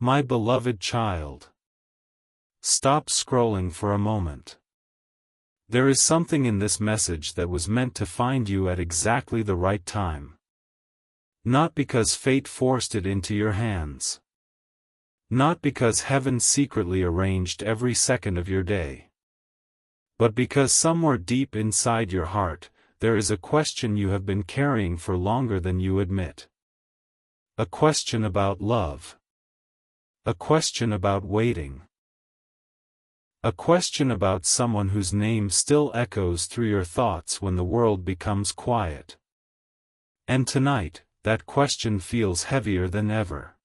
My beloved child. Stop scrolling for a moment. There is something in this message that was meant to find you at exactly the right time. Not because fate forced it into your hands. Not because heaven secretly arranged every second of your day. But because somewhere deep inside your heart, there is a question you have been carrying for longer than you admit. A question about love. A question about waiting. A question about someone whose name still echoes through your thoughts when the world becomes quiet. And tonight, that question feels heavier than ever.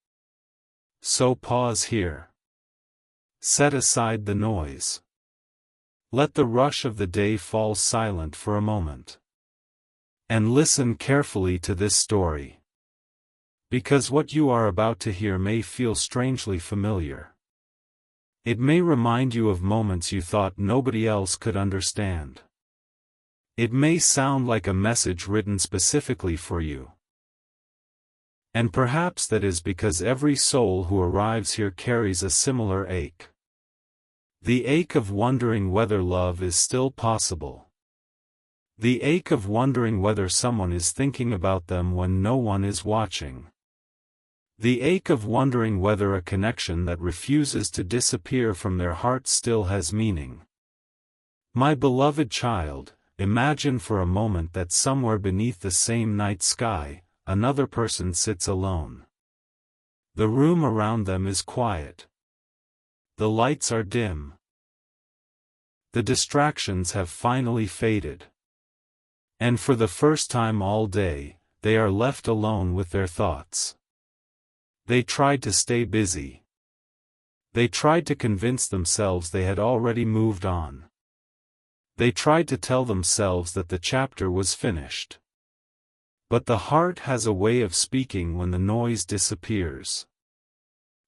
So pause here. Set aside the noise. Let the rush of the day fall silent for a moment. And listen carefully to this story. Because what you are about to hear may feel strangely familiar. It may remind you of moments you thought nobody else could understand. It may sound like a message written specifically for you. And perhaps that is because every soul who arrives here carries a similar ache. The ache of wondering whether love is still possible. The ache of wondering whether someone is thinking about them when no one is watching. The ache of wondering whether a connection that refuses to disappear from their heart still has meaning. My beloved child, imagine for a moment that somewhere beneath the same night sky, another person sits alone. The room around them is quiet. The lights are dim. The distractions have finally faded. And for the first time all day, they are left alone with their thoughts. They tried to stay busy. They tried to convince themselves they had already moved on. They tried to tell themselves that the chapter was finished. But the heart has a way of speaking when the noise disappears.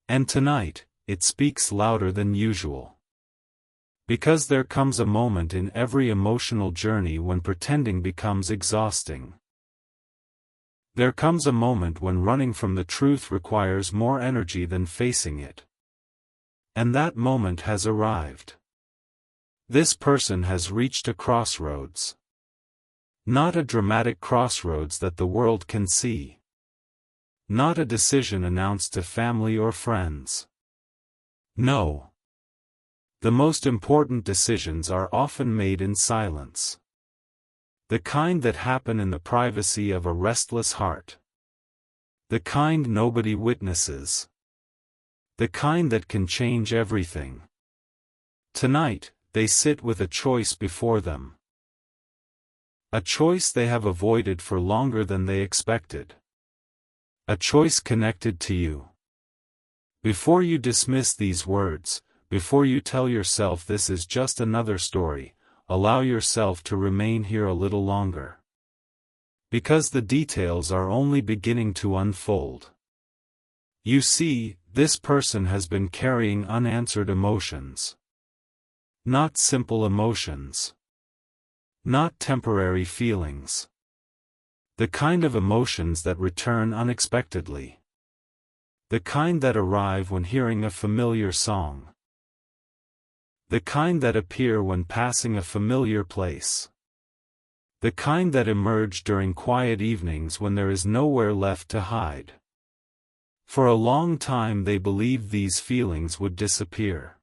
And tonight, it speaks louder than usual. Because there comes a moment in every emotional journey when pretending becomes exhausting. There comes a moment when running from the truth requires more energy than facing it. And that moment has arrived. This person has reached a crossroads. Not a dramatic crossroads that the world can see. Not a decision announced to family or friends. No. The most important decisions are often made in silence. The kind that happen in the privacy of a restless heart. The kind nobody witnesses. The kind that can change everything. Tonight, they sit with a choice before them. A choice they have avoided for longer than they expected. A choice connected to you. Before you dismiss these words, before you tell yourself this is just another story, allow yourself to remain here a little longer. Because the details are only beginning to unfold. You see, this person has been carrying unanswered emotions. Not simple emotions. Not temporary feelings. The kind of emotions that return unexpectedly. The kind that arrive when hearing a familiar song. The kind that appear when passing a familiar place. The kind that emerge during quiet evenings when there is nowhere left to hide. For a long time they believed these feelings would disappear.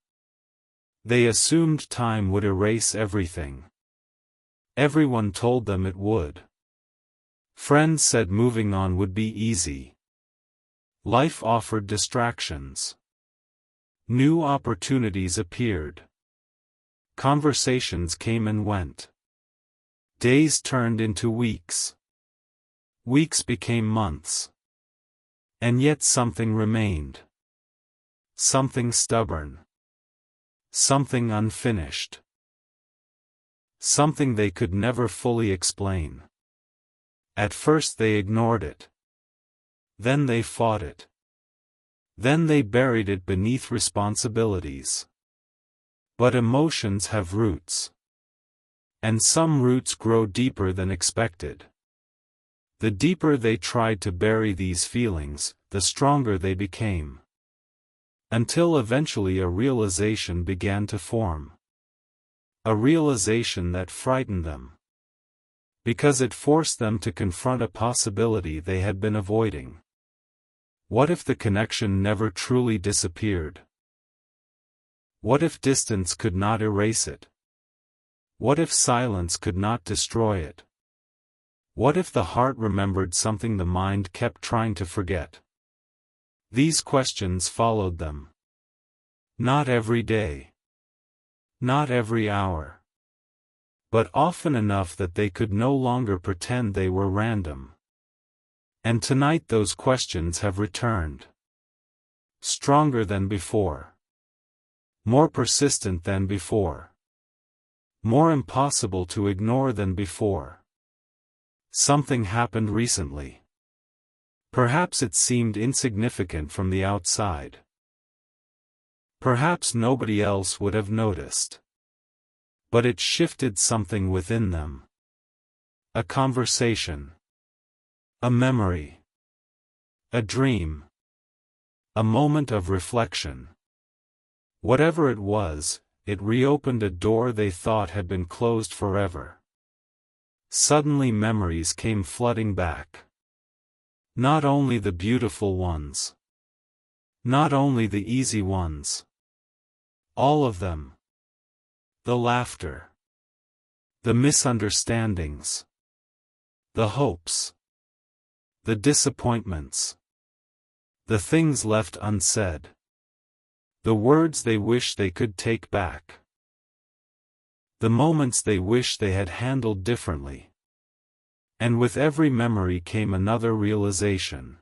They assumed time would erase everything. Everyone told them it would. Friends said moving on would be easy. Life offered distractions. New opportunities appeared. Conversations came and went. Days turned into weeks. Weeks became months. And yet something remained. Something stubborn. Something unfinished. Something they could never fully explain. At first they ignored it. Then they fought it. Then they buried it beneath responsibilities. But emotions have roots. And some roots grow deeper than expected. The deeper they tried to bury these feelings, the stronger they became. Until eventually a realization began to form. A realization that frightened them. Because it forced them to confront a possibility they had been avoiding. What if the connection never truly disappeared? What if distance could not erase it? What if silence could not destroy it? What if the heart remembered something the mind kept trying to forget? These questions followed them. Not every day. Not every hour. But often enough that they could no longer pretend they were random. And tonight those questions have returned. Stronger than before. More persistent than before. More impossible to ignore than before. Something happened recently. Perhaps it seemed insignificant from the outside. Perhaps nobody else would have noticed. But it shifted something within them. A conversation. A memory. A dream. A moment of reflection. Whatever it was, it reopened a door they thought had been closed forever. Suddenly memories came flooding back. Not only the beautiful ones. Not only the easy ones. All of them. The laughter. The misunderstandings. The hopes. The disappointments. The things left unsaid. The words they wish they could take back. The moments they wish they had handled differently. And with every memory came another realization.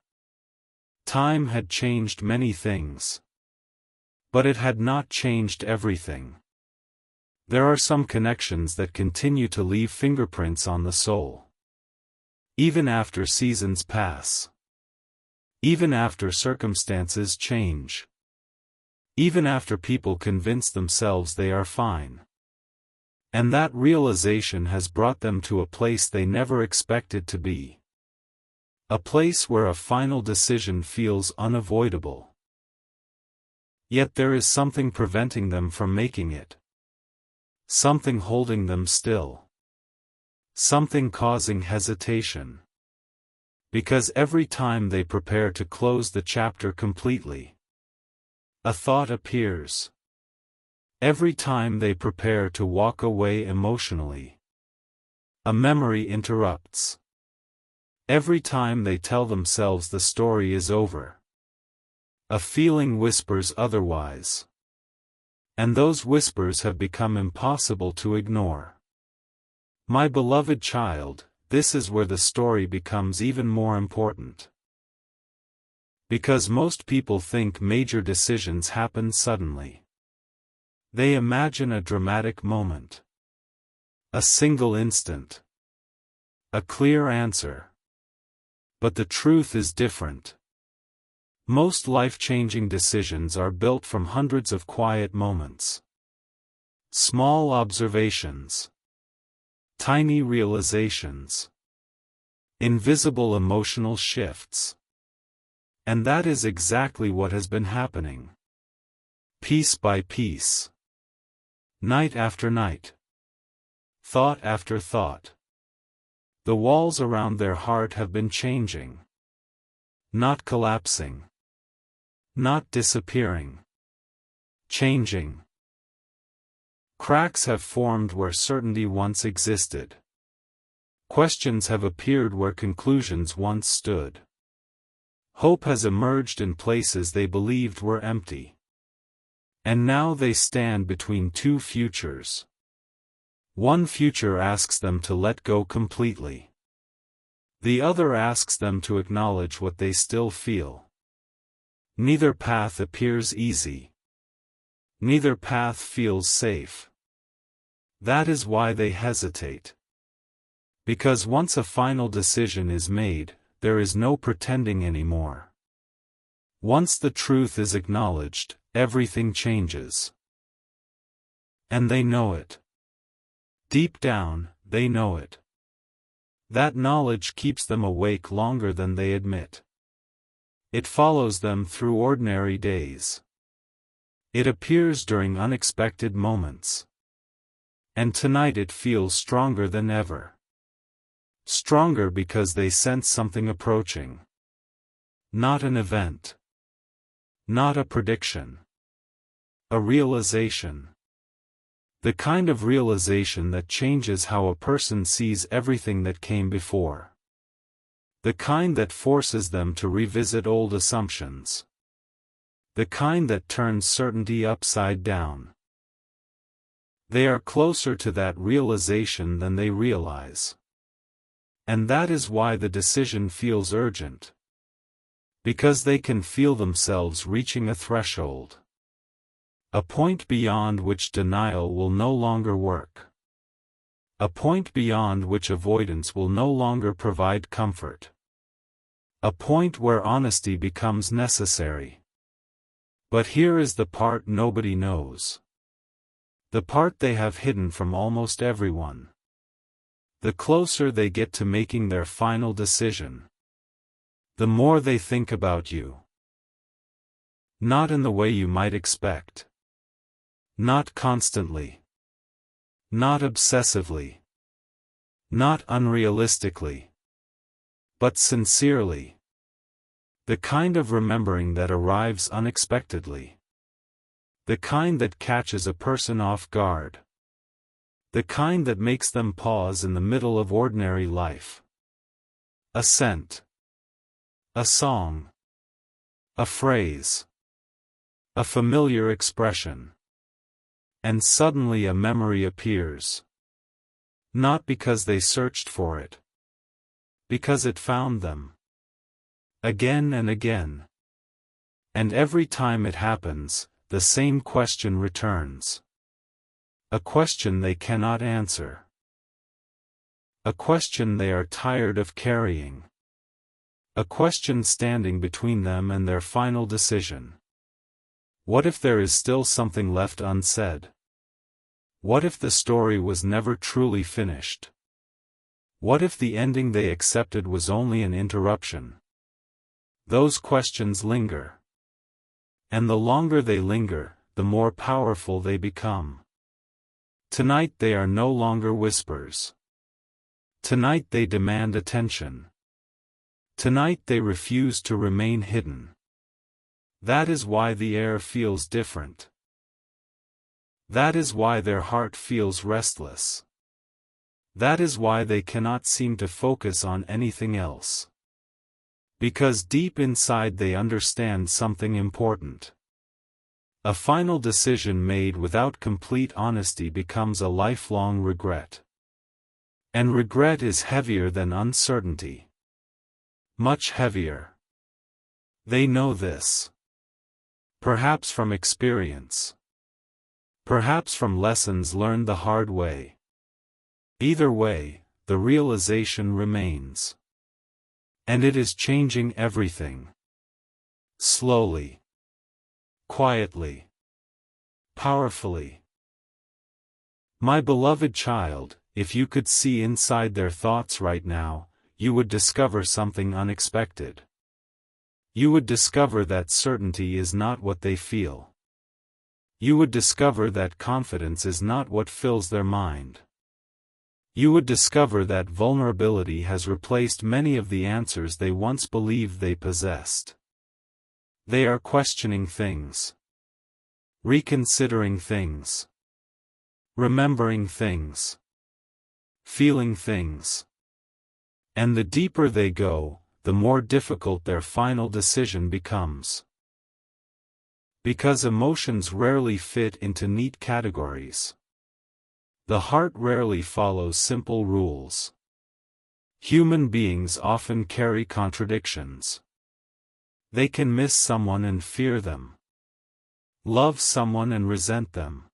Time had changed many things. But it had not changed everything. There are some connections that continue to leave fingerprints on the soul. Even after seasons pass. Even after circumstances change. Even after people convince themselves they are fine. And that realization has brought them to a place they never expected to be. A place where a final decision feels unavoidable. Yet there is something preventing them from making it. Something holding them still. Something causing hesitation. Because every time they prepare to close the chapter completely, a thought appears. Every time they prepare to walk away emotionally, a memory interrupts. Every time they tell themselves the story is over, a feeling whispers otherwise. And those whispers have become impossible to ignore. My beloved child, this is where the story becomes even more important. Because most people think major decisions happen suddenly. They imagine a dramatic moment. A single instant. A clear answer. But the truth is different. Most life-changing decisions are built from hundreds of quiet moments. Small observations. Tiny realizations. Invisible emotional shifts. And that is exactly what has been happening. Piece by piece. Night after night. Thought after thought. The walls around their heart have been changing. Not collapsing. Not disappearing. Changing. Cracks have formed where certainty once existed. Questions have appeared where conclusions once stood. Hope has emerged in places they believed were empty. And now they stand between two futures. One future asks them to let go completely. The other asks them to acknowledge what they still feel. Neither path appears easy. Neither path feels safe. That is why they hesitate. Because once a final decision is made, there is no pretending anymore. Once the truth is acknowledged, everything changes. And they know it. Deep down, they know it. That knowledge keeps them awake longer than they admit. It follows them through ordinary days. It appears during unexpected moments. And tonight it feels stronger than ever. Stronger because they sense something approaching. Not an event. Not a prediction. A realization. The kind of realization that changes how a person sees everything that came before. The kind that forces them to revisit old assumptions. The kind that turns certainty upside down. They are closer to that realization than they realize. And that is why the decision feels urgent. Because they can feel themselves reaching a threshold. A point beyond which denial will no longer work. A point beyond which avoidance will no longer provide comfort. A point where honesty becomes necessary. But here is the part nobody knows. The part they have hidden from almost everyone. The closer they get to making their final decision, the more they think about you. Not in the way you might expect. Not constantly. Not obsessively. Not unrealistically. But sincerely. The kind of remembering that arrives unexpectedly. The kind that catches a person off guard. The kind that makes them pause in the middle of ordinary life. A scent. A song. A phrase. A familiar expression. And suddenly a memory appears. Not because they searched for it. Because it found them. Again and again. And every time it happens, the same question returns. A question they cannot answer. A question they are tired of carrying. A question standing between them and their final decision. What if there is still something left unsaid? What if the story was never truly finished? What if the ending they accepted was only an interruption? Those questions linger. And the longer they linger, the more powerful they become. Tonight they are no longer whispers. Tonight they demand attention. Tonight they refuse to remain hidden. That is why the air feels different. That is why their heart feels restless. That is why they cannot seem to focus on anything else. Because deep inside they understand something important. A final decision made without complete honesty becomes a lifelong regret. And regret is heavier than uncertainty. Much heavier. They know this. Perhaps from experience. Perhaps from lessons learned the hard way. Either way, the realization remains. And it is changing everything. Slowly. Quietly. Powerfully. My beloved child, if you could see inside their thoughts right now, you would discover something unexpected. You would discover that certainty is not what they feel. You would discover that confidence is not what fills their mind. You would discover that vulnerability has replaced many of the answers they once believed they possessed. They are questioning things. Reconsidering things. Remembering things. Feeling things. And the deeper they go, the more difficult their final decision becomes. Because emotions rarely fit into neat categories. The heart rarely follows simple rules. Human beings often carry contradictions. They can miss someone and fear them. Love someone and resent them.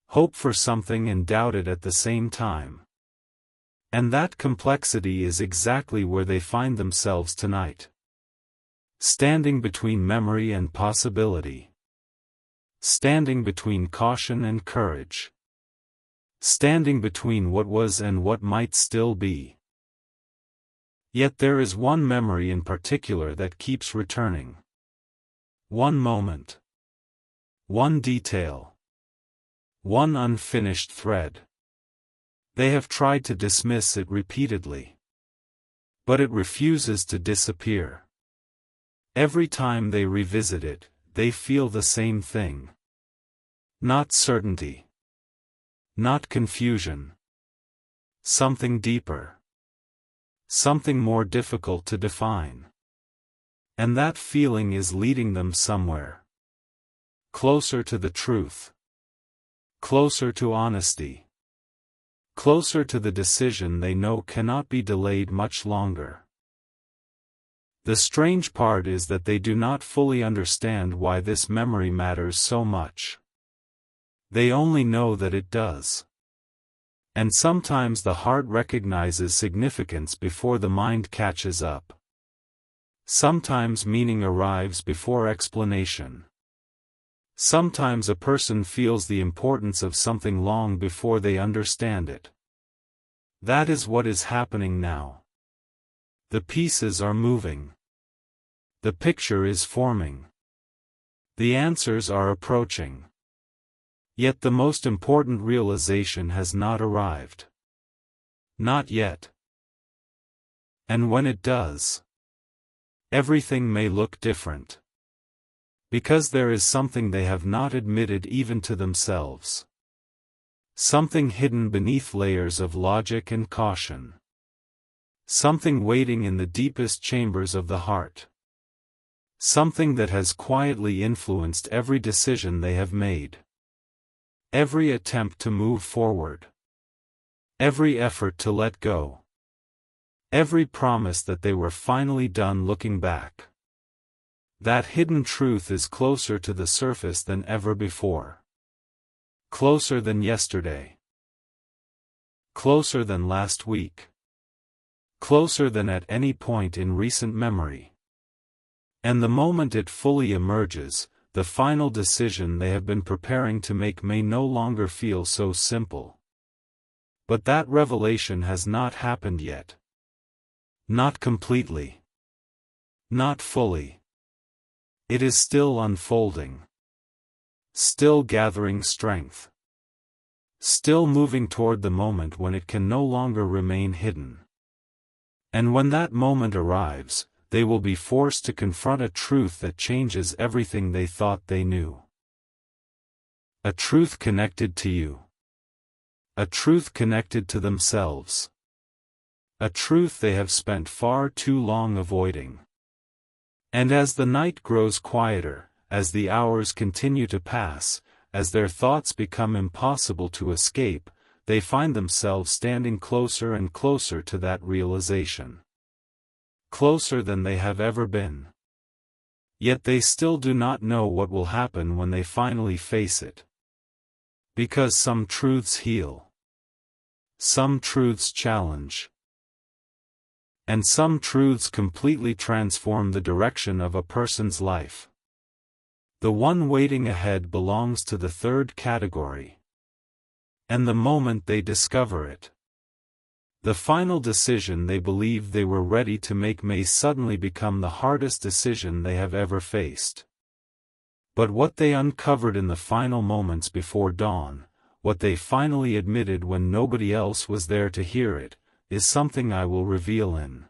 Hope for something and doubt it at the same time. And that complexity is exactly where they find themselves tonight. Standing between memory and possibility. Standing between caution and courage. Standing between what was and what might still be. Yet there is one memory in particular that keeps returning. One moment. One detail. One unfinished thread. They have tried to dismiss it repeatedly. But it refuses to disappear. Every time they revisit it, they feel the same thing. Not certainty. Not confusion. Something deeper. Something more difficult to define. And that feeling is leading them somewhere. Closer to the truth. Closer to honesty. Closer to the decision they know cannot be delayed much longer. The strange part is that they do not fully understand why this memory matters so much. They only know that it does. And sometimes the heart recognizes significance before the mind catches up. Sometimes meaning arrives before explanation. Sometimes a person feels the importance of something long before they understand it. That is what is happening now. The pieces are moving. The picture is forming. The answers are approaching. Yet the most important realization has not arrived. Not yet. And when it does, everything may look different. Because there is something they have not admitted even to themselves. Something hidden beneath layers of logic and caution. Something waiting in the deepest chambers of the heart. Something that has quietly influenced every decision they have made. Every attempt to move forward. Every effort to let go. Every promise that they were finally done looking back. That hidden truth is closer to the surface than ever before. Closer than yesterday. Closer than last week. Closer than at any point in recent memory. And the moment it fully emerges, the final decision they have been preparing to make may no longer feel so simple. But that revelation has not happened yet. Not completely. Not fully. It is still unfolding. Still gathering strength. Still moving toward the moment when it can no longer remain hidden. And when that moment arrives, they will be forced to confront a truth that changes everything they thought they knew. A truth connected to you. A truth connected to themselves. A truth they have spent far too long avoiding. And as the night grows quieter, as the hours continue to pass, as their thoughts become impossible to escape, they find themselves standing closer and closer to that realization. Closer than they have ever been. Yet they still do not know what will happen when they finally face it. Because some truths heal. Some truths challenge. And some truths completely transform the direction of a person's life. The one waiting ahead belongs to the third category. And the moment they discover it, the final decision they believed they were ready to make may suddenly become the hardest decision they have ever faced. But what they uncovered in the final moments before dawn, what they finally admitted when nobody else was there to hear it, is something I will reveal in